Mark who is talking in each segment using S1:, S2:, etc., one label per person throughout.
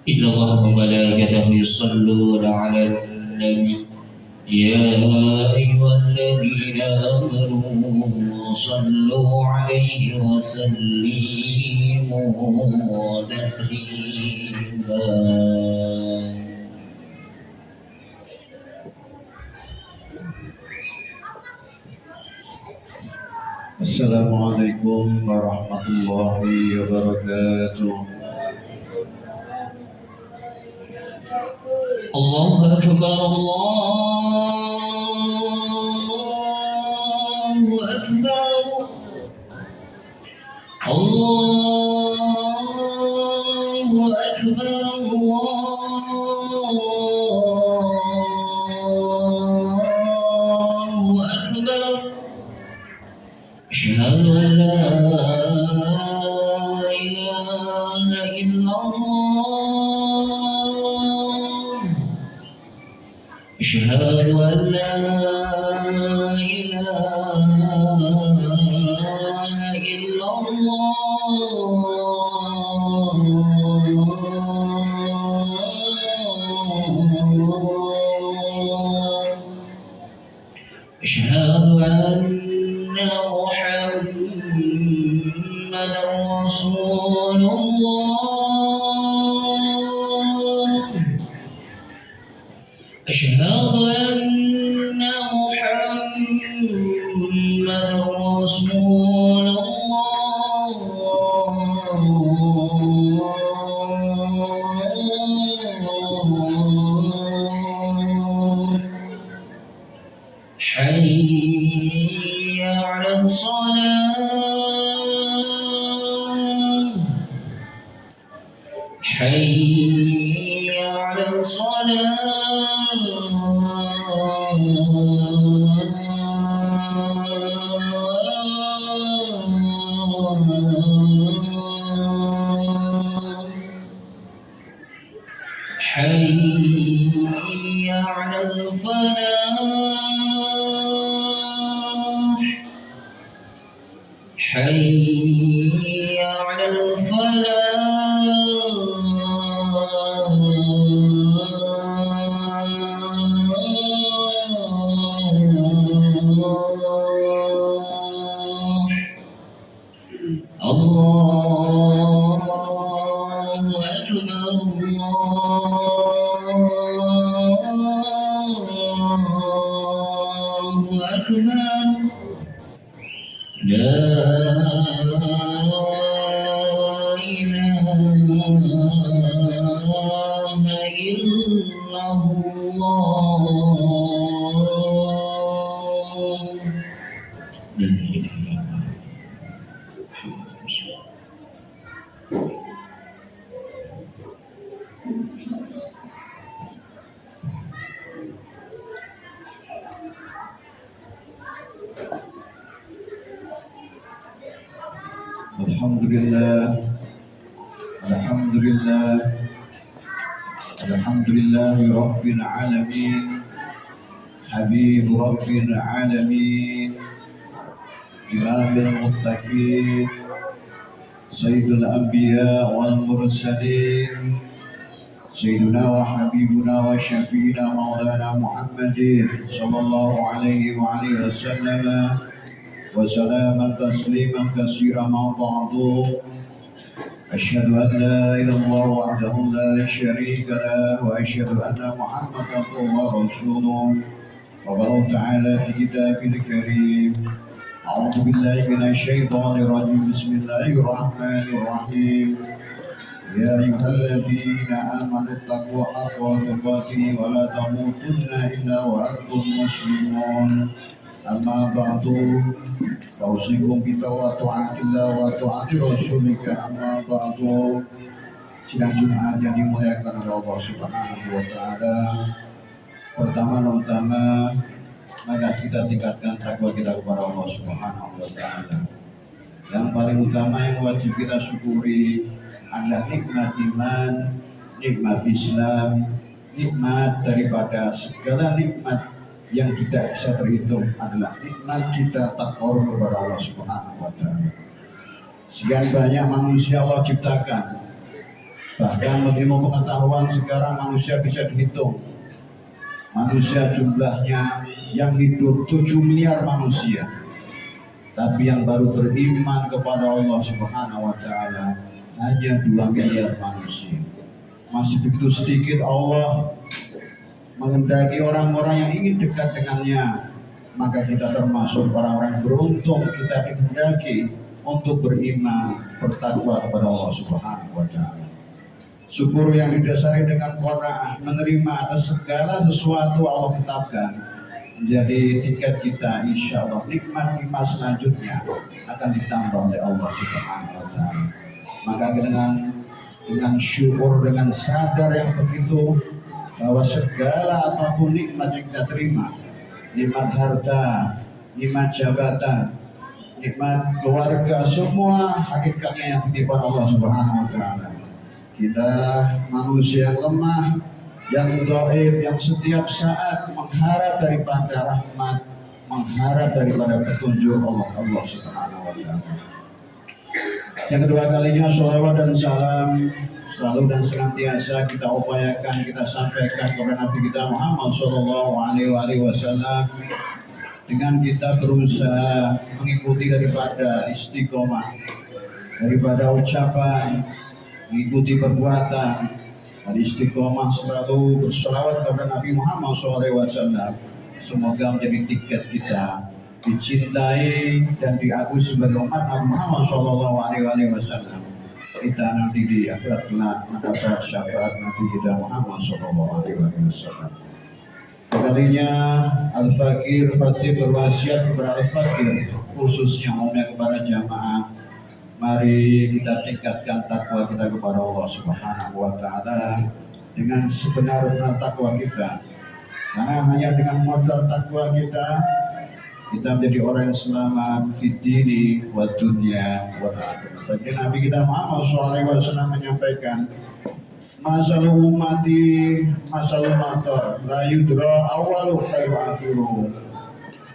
S1: إن الله وملائكته يصلون على النبي يا أيها الذين آمنوا صلوا عليه وسلموا تسليما.
S2: Assalamualaikum warahmatullahi wabarakatuh.
S1: Allahu Akbar, Allahu Akbar, Allahu Akbar, Allahu Akbar. Asyhadu an la ilaha illallah. Asyhadu an la ilaha illallah. Asyhadu anna Muhammadar Rasulullah. Asyhadu anna Muhammadar Rasulullah. Hayya 'alas salah. Hayya 'alas salah. Hayya 'alal falah. Hayya 'alal falah. Allahu Akbar, Allahu Akbar. La ilaha
S2: Alhamdulillah, Alhamdulillah, Alhamdulillahi Rabbil Alamin, Habib Rabbil Alamin, Imamil Muttaqin, Sayyidul Anbiya wal Mursalin, Sayyiduna wa Habibuna wa Syafi'ina Maulana Muhammadin Sallallahu alaihi wa alihi wa sallam wa salaman tasliman katsira ma ba'du. Asyhadu an la ilaha illallah wahdahu la syarika lahu wa asyhadu anna Muhammadan abduhu wa rasuluh. Wa qala ta'ala fi kitabil karim. A'udzu billahi minasy syaithanir rajim. Bismillahirrahmanirrahim. Ya ayyuhalladzina amanu taqullaha haqqa tuqatih wa la tamutunna illa wa antum muslimun. Amma ba'du, fausikum kita wa ta'atillah wa ta'atir rasulika. Amma ba'du, sidang Jumat yang dimuliakan oleh Allah Subhanahu wa Ta'ala. Pertama-tama, mari kita tingkatkan takwa kita kepada Allah Subhanahu wa Ta'ala. Yang paling utama yang wajib kita syukuri adalah nikmat iman, nikmat Islam, nikmat daripada segala nikmat yang tidak bisa terhitung adalah nikmat kita takarrub kepada Allah Subhanahu wa taala. Sekian banyak manusia Allah ciptakan. Bahkan ilmu pengetahuan sekarang manusia bisa dihitung. Manusia jumlahnya yang hidup 7 miliar manusia. Tapi yang baru beriman kepada Allah Subhanahu wa taala hanya 2 miliar manusia. Masih begitu sedikit Allah menghendaki orang-orang yang ingin dekat dengannya. Maka kita termasuk orang-orang beruntung, kita dikehendaki untuk beriman, bertakwa kepada Allah Subhanahu wa taala. Syukur yang didasari dengan qanaah, menerima atas segala sesuatu Allah tetapkan menjadi tiket kita, insya Allah nikmat-nikmat selanjutnya akan ditambah oleh Allah Subhanahu wa taala. Maka dengan syukur, dengan sadar yang begitu bahwa segala apapun nikmat yang kita terima, nikmat harta, nikmat jabatan, nikmat keluarga, semua hakikatnya yang dititipkan Allah Subhanahu wa taala. Kita manusia yang lemah, yang dhaif, yang setiap saat mengharap daripada rahmat, mengharap daripada petunjuk Allah Subhanahu wa taala. Yang kedua kalinya sholawat dan salam selalu dan senantiasa kita upayakan, kita sampaikan kepada Nabi kita Muhammad Shallallahu Alaihi Wasallam dengan kita berusaha mengikuti daripada istiqomah, daripada ucapan, mengikuti perbuatan, dan istiqomah selalu berselawat kepada Nabi Muhammad SAW. Semoga menjadi tiket kita dicintai dan diakui sebagai umat Nabi Muhammad SAW. Kita nanti di akhirat kelak mendapat syafaat Nabi kita Muhammad SAW. Kalinya Al-Fakir Fatih berwasiat kepada Al-Fakir, khususnya umumnya kepada jamaah. Mari kita tingkatkan takwa kita kepada Allah Subhanahu wa taala dengan sebenar-benar takwa kita. Karena hanya dengan modal takwa kita menjadi orang yang selamat di dini wa dunya wa akhirat. Bagi Nabi kita Muhammad SAW menyampaikan, masalah umati masalah matar la yudra awalu khairu akhiru.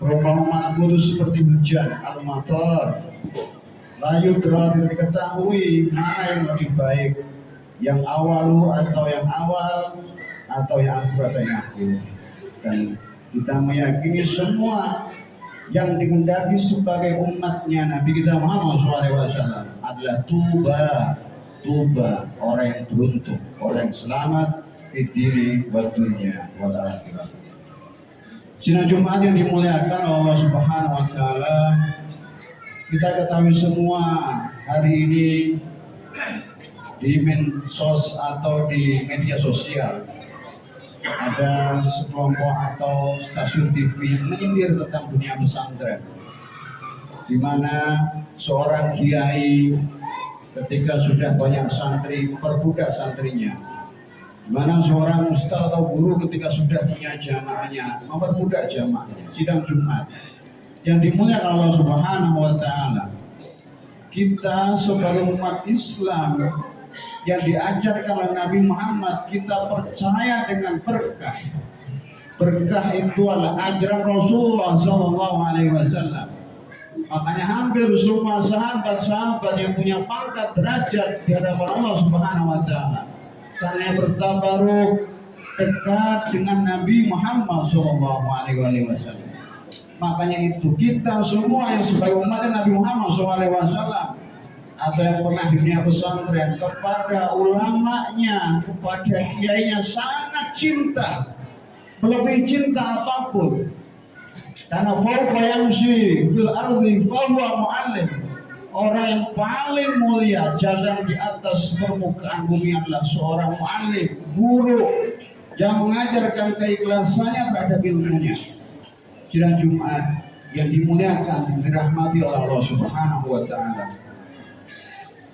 S2: Perumpamaan umatku itu seperti hujan al-matar. Layu tidak diketahui mana yang lebih baik, yang awalu atau yang awal, atau yang akhir atau yang akhir. Dan kita meyakini semua yang dikehendaki sebagai umatnya Nabi kita Muhammad SAW adalah tuba orang yang beruntung, orang yang selamat di diri wa dunya wal akhirat. Sidang Jumat yang dimuliakan Allah Subhanahu wa taala, kita ketahui semua hari ini di medsos atau di media sosial ada sekelompok atau stasiun TV yang menyindir tentang dunia pesantren, di mana seorang kiai ketika sudah banyak santri memperbudak santrinya, di mana seorang ustaz atau guru ketika sudah punya jamaahnya memperbudak jamaahnya. Sidang Jumat yang dimuliakan Allah Subhanahu wa taala, kita sebagai umat Islam yang diajarkan oleh Nabi Muhammad, kita percaya dengan berkah. Berkah itu adalah ajaran Rasulullah Sallallahu Alaihi Wasallam. Makanya hampir semua sahabat-sahabat yang punya pangkat derajat di hadapan Allah Subhanahu wa taala, karena bertabaruk dekat dengan Nabi Muhammad Sallallahu Alaihi Wasallam. Makanya itu kita semua yang sebagai umat Nabi Muhammad SAW atau yang pernah di dunia pesantren, kepada ulamanya, kepada kiainya sangat cinta, melebihi cinta apapun. Karena fauqa yamshi fil ardi fahuwa mu'allim. Orang yang paling mulia jalan di atas permukaan bumi adalah seorang mu'allim, guru yang mengajarkan keikhlasannya terhadap ilmunya. Sidang Jumat yang dimuliakan, dirahmati oleh Allah Subhanahu wa taala.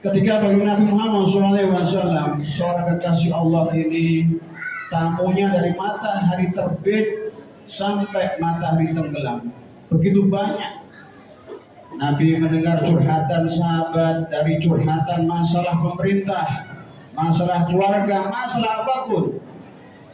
S2: Ketika bagi Nabi Muhammad SAW, seorang kekasih Allah ini tamunya dari matahari terbit sampai matahari tenggelam, begitu banyak. Nabi mendengar curhatan sahabat, dari curhatan masalah pemerintah, masalah keluarga, masalah apapun.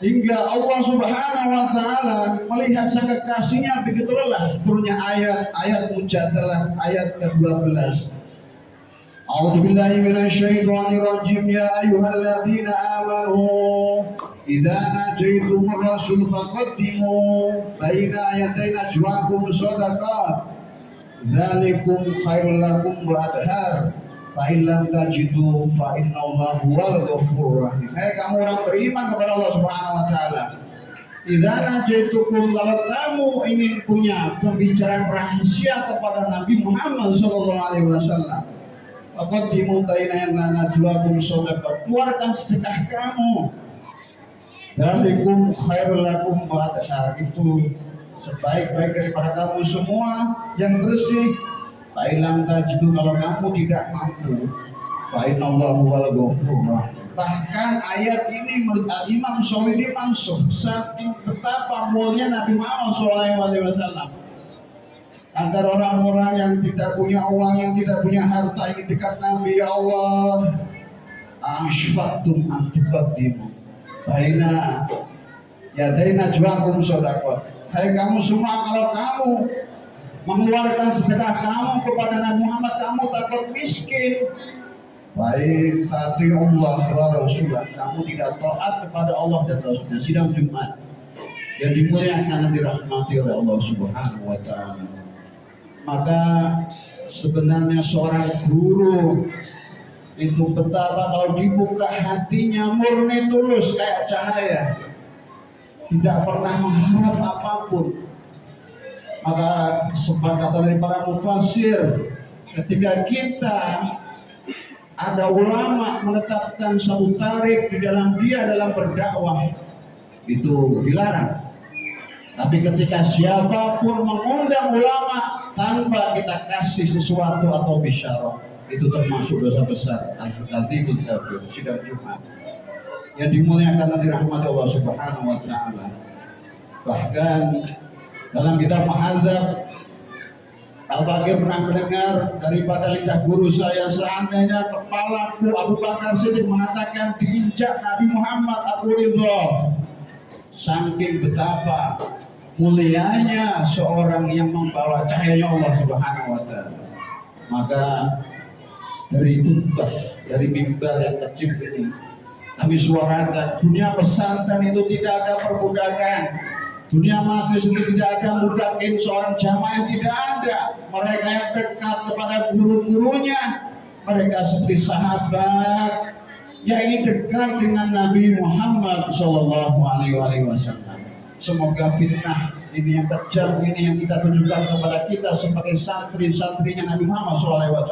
S2: hingga Allah Subhanahu wa taala melihat sang kekasihnya begitu lelah, turunnya ayat Mujadalah ayat ke-12. A'udzu billahi minasyaitonir rajim. Ya ayyuhalladzina amanu idza najaytumur rasul faqaddimu baina yaday najwaakum shadaqat dzalikum khairul lakum wa adhar fa in lam tajidu fa innallaha huwal ghafurur rahim. Hai kamu orang beriman kepada Allah Subhanahu wa taala, idza najaitukum, kalau kamu ingin punya pembicaraan rahasia kepada Nabi Muhammad sallallahu alaihi wasallam, faqaddimu baina najwaakum shadaqat, keluarkan sedekah kamu, dzalikum khairul lakum wa adhar, itu sebaik-baik daripada kamu semua yang bersih. Fa'ilam tajidu, kalau kamu tidak mampu, fa'inallahu wal ghafur. Bahkan ayat ini menurut Imam Syawini mansuh, saking betapa mulia Nabi Muhammad SAW, agar orang-orang yang tidak punya uang, yang tidak punya harta, ingin dekat Nabi, ya Allah, ashfaqtum an tuqaddimu baina yaday najwaakum shadaqat. Hai kamu semua, kalau kamu mengeluarkan sedekah kamu kepada Nabi Muhammad, kamu takut miskin. Baik tati Allah wa Rasulullah, kamu tidak taat kepada Allah dan Rasulnya. Sidang Jumat yang dimuliakan dan dirahmati oleh Allah Subhanahu wa taala. Maka sebenarnya seorang guru itu betapa kalau dibuka hatinya murni tulus kayak cahaya, tidak pernah mengharap apapun. Maka kesepakatan dari para mufassir, ketika kita ada ulama menetapkan satu tarikh di dalam dia dalam berdakwah, itu dilarang. Tapi ketika siapapun mengundang ulama tanpa kita kasih sesuatu atau bisyarah, itu termasuk dosa besar. Al-Kadzibul Kafir. Sidang Jumat yang dimuliakan dan dirahmati Allah Subhanahu wa taala. Bahkan dalam kitab Muhadzab, Al-Fakir pernah mendengar daripada lidah guru saya, seandainya kepalaku Abu Bakar Siddiq mengatakan diinjak Nabi Muhammad, aku ridho. Saking betapa mulianya seorang yang membawa cahaya Allah Subhanahu wa taala. Maka dari khutbah, dari mimbar yang kecil ini, kami suarakan, dunia pesantren itu tidak ada perbudakan. Dunia majelis itu tidak ada mudakin seorang jamaah, tidak ada. Mereka yang dekat kepada guru-gurunya, mereka seperti sahabat yang ingin dekat dengan Nabi Muhammad SAW. Semoga fitnah ini yang kejam ini yang kita tunjukkan kepada kita sebagai santri-santrinya Nabi Muhammad SAW,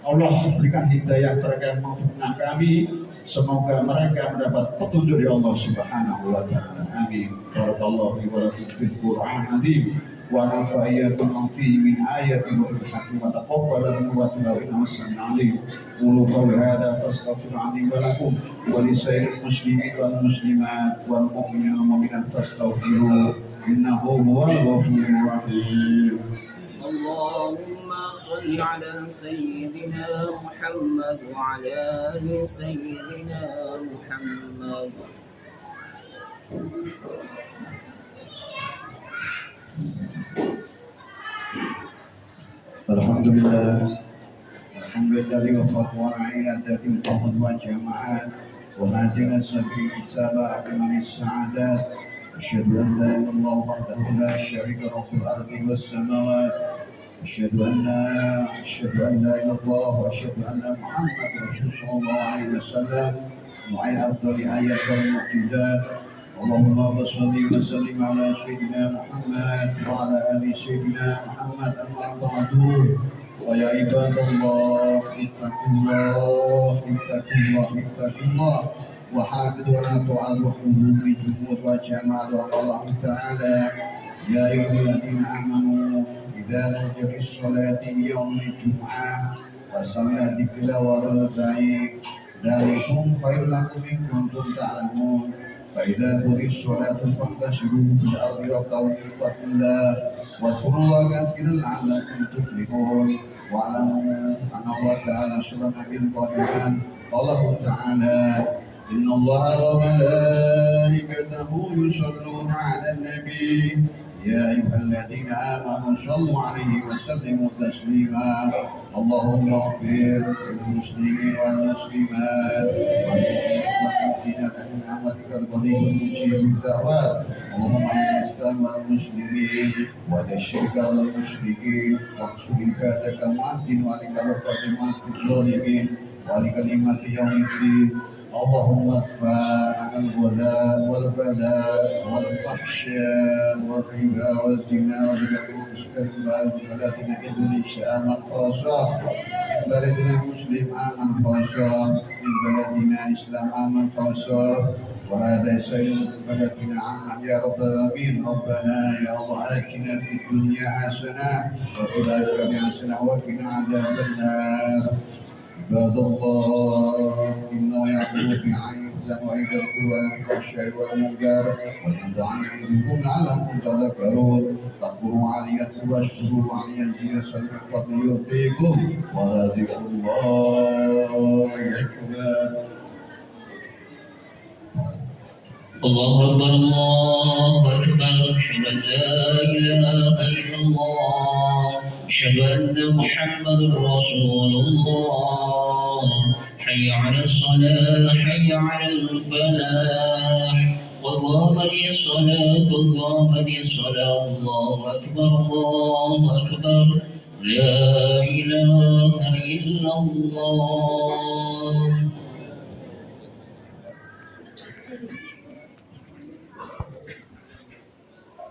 S2: Allah berikan hidayah mereka yang memfitnah kami. Semoga mereka mendapat petunjuk dari Allah Subhanahu wa taala. Amin. Barakallahu fi wa lakum fil Qur'an azim wa nafa'akum fi min ayati wa hakim wa taqabbala minhu wa tilawina wasmi alim. Qulu qawli hadha fastaghfiru anni wa lakum wa li sayyidil muslimin wal muslimat wal mu'minina wal mu'minat fastaghfiru innahu huwal ghafurur rahim.
S3: اللهم صل على سيدنا محمد وعلى آل سيدنا محمد.
S2: الحمد لله الذي وفقنا إلى ذات الفضل والجماعات وهدنا سبيل السبع من السعادات. أشهد أن لا إله إلا الله وحده لا شريك له في الأرض والسماوات. أشهد أن لا إله إلا الله وأشهد أن محمدا رسول صلى الله عليه وسلم وعلى أفضل آيات والمعجزات. اللهم صل وسلم على سيدنا محمد وعلى آل سيدنا محمد أما بعد. ويا عباد الله اتقوا الله اتقوا الله اتقوا الله وحافظوا على طاعة وحدود الجمود والجماعة. وقال الله تعالى يا أيها الذين آمنوا إذا نودي للصلاة يوم الجمعة فصلوا الذكر والركوع ذلكم خير لكم إن كنتم تعلمون. فإذا قضيت الصلاة فانتشروا في الأرض وابتغوا من فضل الله واذكروا الله كثيرا لعلكم تفلحون. واعلموا أن الله تعالى شرع بالقرآن. الله تعالى إن الله وملائكته يصلون على النبي يا أيها الذين آمنوا صلوا عليه وسلموا تسليما اللهم اغفر للمسلمين والمسلمات والمؤمنين من أمتك الغني المجيب الدعوات اللهم أعز الإسلام والمسلمين ولا الشرك والمشركين واقصد عبادك المعدين ولكلفة في الظالمين ولكلمة يوم الدين اللهم ادفع عن الغلاء والبلاء والفحشاء والربا والزنا والمسكر بلدنا إندونيسيا آمن خاصة من بلدنا مسلم آمن خاصة من بلدنا إسلام آمن خاصة وهذا سيد بلدنا عامة يا رب العالمين ربنا يا الله آتنا في الدنيا حسنة وفي الآخرة حسنة وقنا عذاب النار عباد الله إنه يأمر بالعزة وإذا القرى والفحشاء والمنكر وينهى عن يعظكم لعلكم تذكرون فاذكروا علي واشكروا علي يزيد فضل يؤتيكم ولذكر الله أكبر.
S1: الله أكبر الله أكبر أشهد أن لا إله إلا الله أشهد أن محمد رسول الله حي على الصلاة حي على الفلاح وقامت الصلاة وقامت الصلاة الله أكبر لا إله إلا الله